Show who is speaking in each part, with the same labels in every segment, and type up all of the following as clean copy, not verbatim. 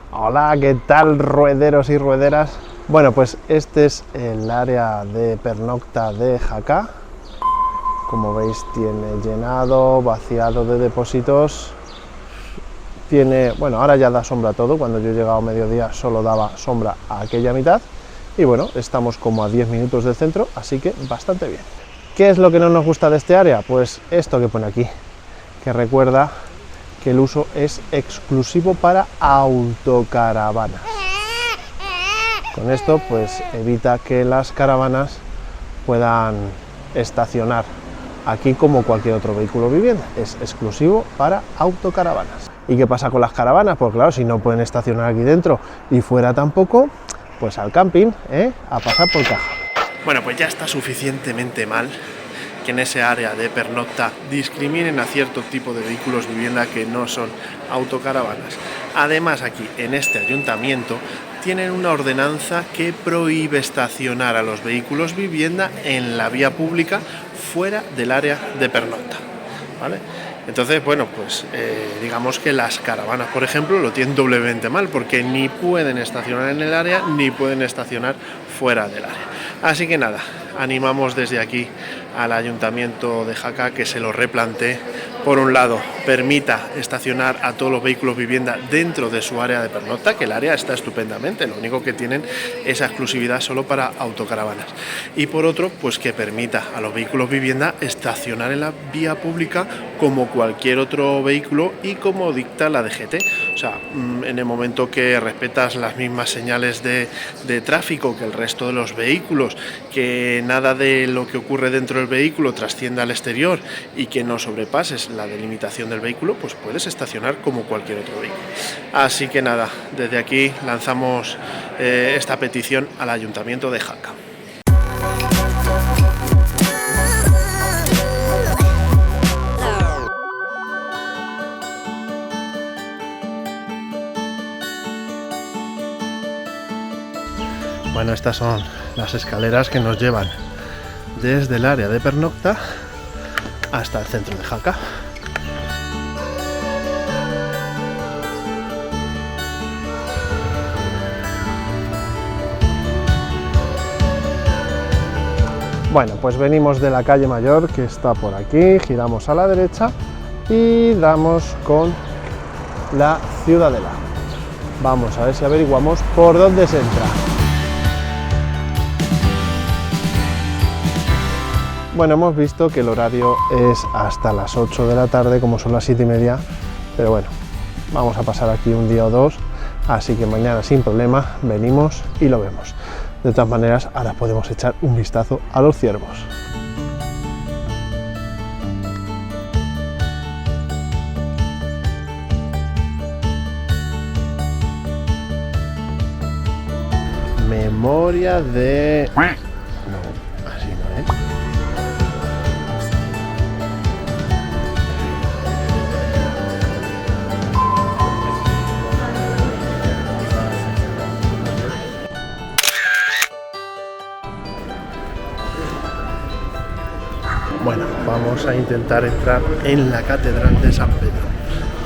Speaker 1: Hola, ¿qué tal, ruederos y ruederas? Bueno, pues este es el área de pernocta de Jaca. Como veis, tiene llenado, vaciado de depósitos. Tiene, bueno, ahora ya da sombra todo. Cuando yo he llegado a mediodía solo daba sombra a aquella mitad. Y bueno, estamos como a 10 minutos del centro, así que bastante bien. ¿Qué es lo que no nos gusta de este área? Pues esto que pone aquí, que recuerda que el uso es exclusivo para autocaravanas. Con esto pues evita que las caravanas puedan estacionar aquí como cualquier otro vehículo vivienda. Es exclusivo para autocaravanas. ¿Y qué pasa con las caravanas? Pues claro, si no pueden estacionar aquí dentro y fuera tampoco, pues al camping, a pasar por caja. Bueno, pues ya está suficientemente mal que en ese área de pernocta discriminen a cierto tipo de vehículos vivienda que no son autocaravanas. Además, aquí en este ayuntamiento tienen una ordenanza que prohíbe estacionar a los vehículos vivienda en la vía pública fuera del área de pernocta, ¿vale? Entonces, bueno, pues digamos que las caravanas, por ejemplo, lo tienen doblemente mal, porque ni pueden estacionar en el área, ni pueden estacionar fuera del área. Así que nada, animamos desde aquí al Ayuntamiento de Jaca que se lo replantee. Por un lado, permita estacionar a todos los vehículos vivienda dentro de su área de pernocta, que el área está estupendamente, lo único que tienen es exclusividad solo para autocaravanas. Y por otro, pues que permita a los vehículos vivienda estacionar en la vía pública como cualquier otro vehículo y como dicta la DGT. O sea, en el momento que respetas las mismas señales de tráfico que el resto de los vehículos, que nada de lo que ocurre dentro del vehículo trascienda al exterior y que no sobrepases la delimitación del vehículo, pues puedes estacionar como cualquier otro vehículo. Así que nada, desde aquí lanzamos esta petición al Ayuntamiento de Jaca. Bueno, estas son las escaleras que nos llevan desde el área de pernocta hasta el centro de Jaca. Bueno, pues venimos de la calle Mayor, que está por aquí, giramos a la derecha y damos con la Ciudadela. Vamos a ver si averiguamos por dónde se entra. Bueno, hemos visto que el horario es hasta las 8 de la tarde, como son las 7:30, pero bueno, vamos a pasar aquí un día o dos, así que mañana sin problema venimos y lo vemos. De todas maneras, ahora podemos echar un vistazo a los ciervos. Memoria de... No, así no, ¿eh? Bueno, vamos a intentar entrar en la Catedral de San Pedro,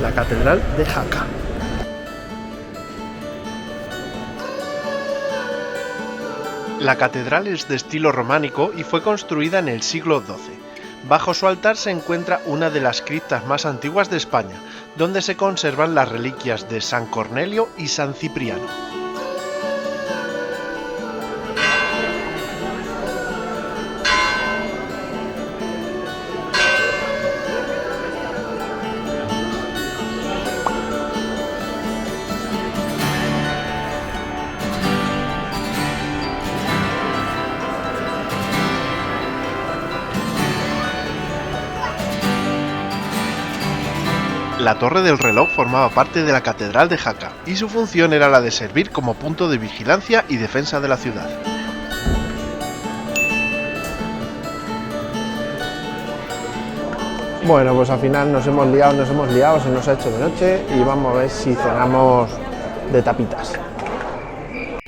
Speaker 1: la Catedral de Jaca. La catedral es de estilo románico y fue construida en el siglo XII. Bajo su altar se encuentra una de las criptas más antiguas de España, donde se conservan las reliquias de San Cornelio y San Cipriano. La Torre del Reloj formaba parte de la Catedral de Jaca y su función era la de servir como punto de vigilancia y defensa de la ciudad. Bueno, pues al final nos hemos liado, se nos ha hecho de noche y vamos a ver si cenamos de tapitas.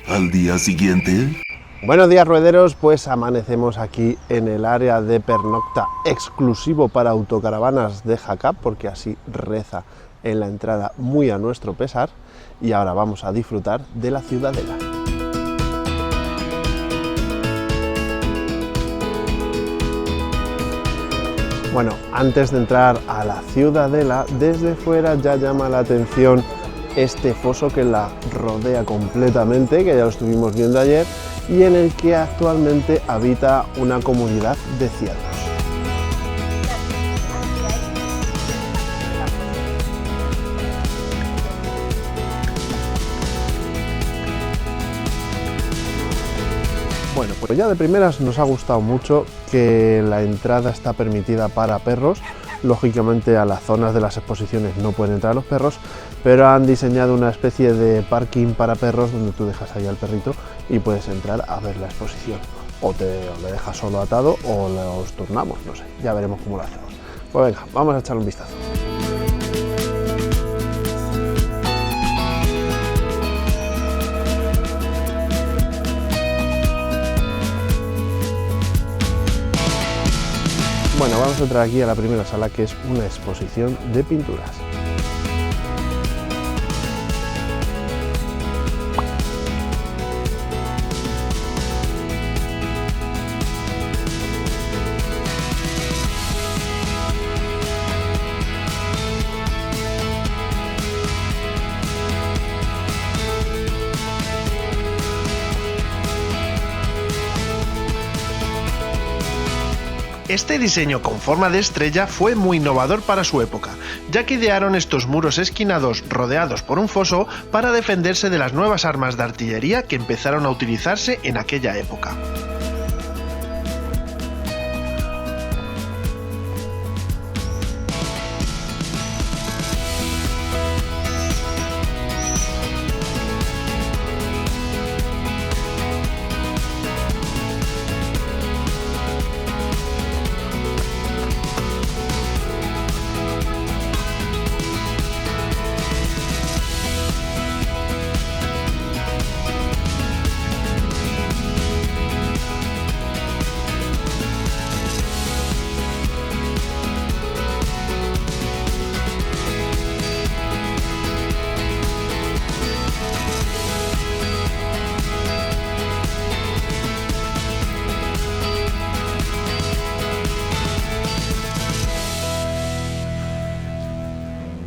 Speaker 2: Al día siguiente...
Speaker 1: Buenos días, ruederos, pues amanecemos aquí en el área de pernocta exclusivo para autocaravanas de Jaca, porque así reza en la entrada muy a nuestro pesar, y ahora vamos a disfrutar de la ciudadela. Bueno, antes de entrar a la ciudadela, desde fuera ya llama la atención este foso que la rodea completamente, que ya lo estuvimos viendo ayer, y en el que actualmente habita una comunidad de ciervos. Bueno, pues ya de primeras nos ha gustado mucho que la entrada está permitida para perros. Lógicamente a las zonas de las exposiciones no pueden entrar los perros, pero han diseñado una especie de parking para perros donde tú dejas ahí al perrito y puedes entrar a ver la exposición. O le dejas solo atado o los turnamos, no sé, ya veremos cómo lo hacemos. Pues venga, vamos a echarle un vistazo. Bueno, vamos a entrar aquí a la primera sala, que es una exposición de pinturas.
Speaker 3: Este diseño con forma de estrella fue muy innovador para su época, ya que idearon estos muros esquinados rodeados por un foso para defenderse de las nuevas armas de artillería que empezaron a utilizarse en aquella época.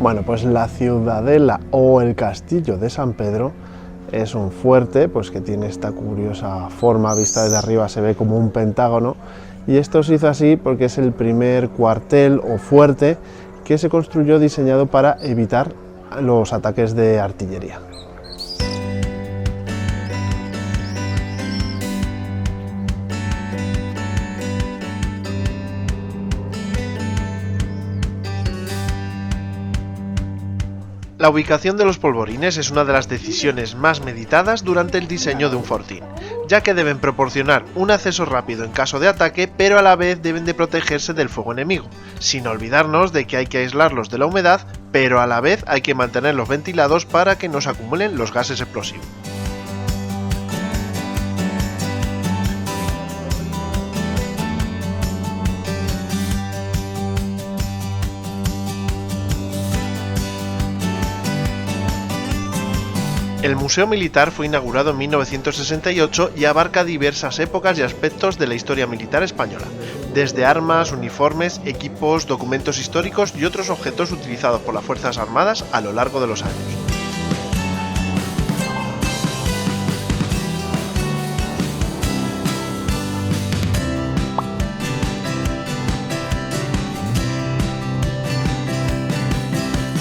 Speaker 1: Bueno, pues la ciudadela o el castillo de San Pedro es un fuerte pues que tiene esta curiosa forma, vista desde arriba se ve como un pentágono, y esto se hizo así porque es el primer cuartel o fuerte que se construyó diseñado para evitar los ataques de artillería.
Speaker 3: La ubicación de los polvorines es una de las decisiones más meditadas durante el diseño de un fortín, ya que deben proporcionar un acceso rápido en caso de ataque, pero a la vez deben de protegerse del fuego enemigo, sin olvidarnos de que hay que aislarlos de la humedad, pero a la vez hay que mantenerlos ventilados para que no se acumulen los gases explosivos. El Museo Militar fue inaugurado en 1968 y abarca diversas épocas y aspectos de la historia militar española, desde armas, uniformes, equipos, documentos históricos y otros objetos utilizados por las Fuerzas Armadas a lo largo de los años.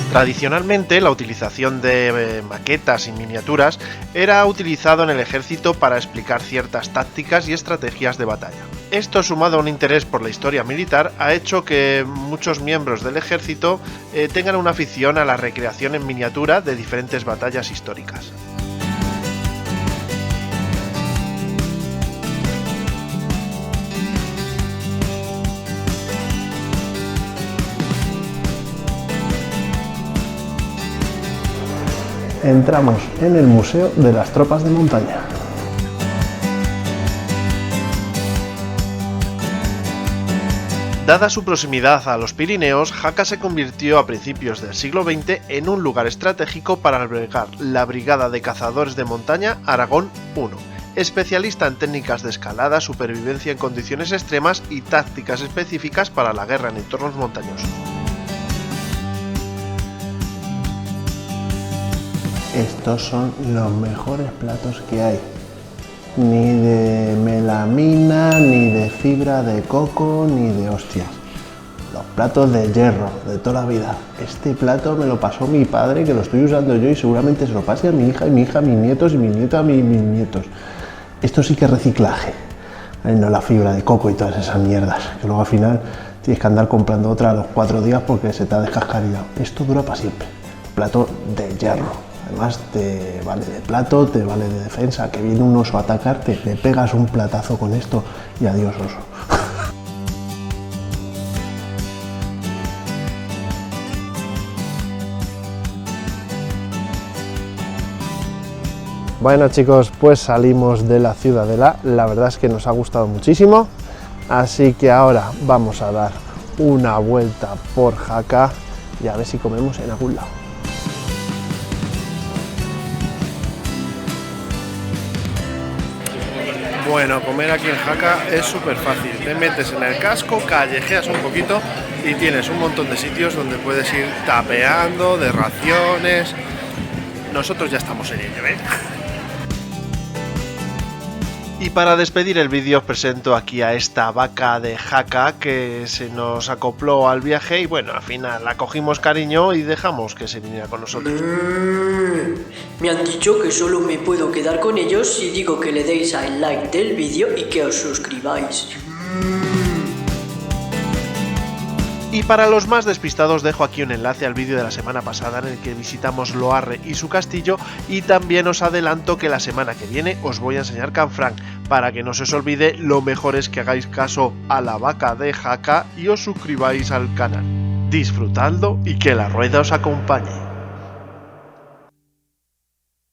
Speaker 3: Tradicionalmente, la utilización de maquetas y miniaturas era utilizado en el ejército para explicar ciertas tácticas y estrategias de batalla. Esto, sumado a un interés por la historia militar, ha hecho que muchos miembros del ejército tengan una afición a la recreación en miniatura de diferentes batallas históricas.
Speaker 1: Entramos en el Museo de las Tropas de Montaña.
Speaker 3: Dada su proximidad a los Pirineos, Jaca se convirtió a principios del siglo XX en un lugar estratégico para albergar la Brigada de Cazadores de Montaña Aragón I, especialista en técnicas de escalada, supervivencia en condiciones extremas y tácticas específicas para la guerra en entornos montañosos.
Speaker 1: Estos son los mejores platos que hay. Ni de melamina, ni de fibra de coco, ni de hostias. Los platos de hierro, de toda la vida. Este plato me lo pasó mi padre, que lo estoy usando yo y seguramente se lo pase a mi hija, y mi hija, a mis nietos, y mi nieta, a mis nietos. Esto sí que es reciclaje. No la fibra de coco y todas esas mierdas, que luego al final tienes que andar comprando otra a los 4 días porque se te ha descascarillado. Esto dura para siempre. Plato de hierro. Además te vale de plato, te vale de defensa, que viene un oso a atacarte, le pegas un platazo con esto y adiós oso. Bueno chicos, pues salimos de la ciudadela, la verdad es que nos ha gustado muchísimo, así que ahora vamos a dar una vuelta por Jaca y a ver si comemos en algún lado. Bueno, comer aquí en Jaca es súper fácil. Te metes en el casco, callejeas un poquito y tienes un montón de sitios donde puedes ir tapeando, de raciones. Nosotros ya estamos en ello, ¿eh?
Speaker 3: Y para despedir el vídeo os presento aquí a esta vaca de Jaca que se nos acopló al viaje y bueno, al final la cogimos cariño y dejamos que se viniera con nosotros.
Speaker 4: Me han dicho que solo me puedo quedar con ellos si digo que le deis al like del vídeo y que os suscribáis.
Speaker 3: Y para los más despistados dejo aquí un enlace al vídeo de la semana pasada en el que visitamos Loarre y su castillo, y también os adelanto que la semana que viene os voy a enseñar Canfranc. Para que no se os olvide, lo mejor es que hagáis caso a la vaca de Jaca y os suscribáis al canal. Disfrutadlo y que la rueda os acompañe.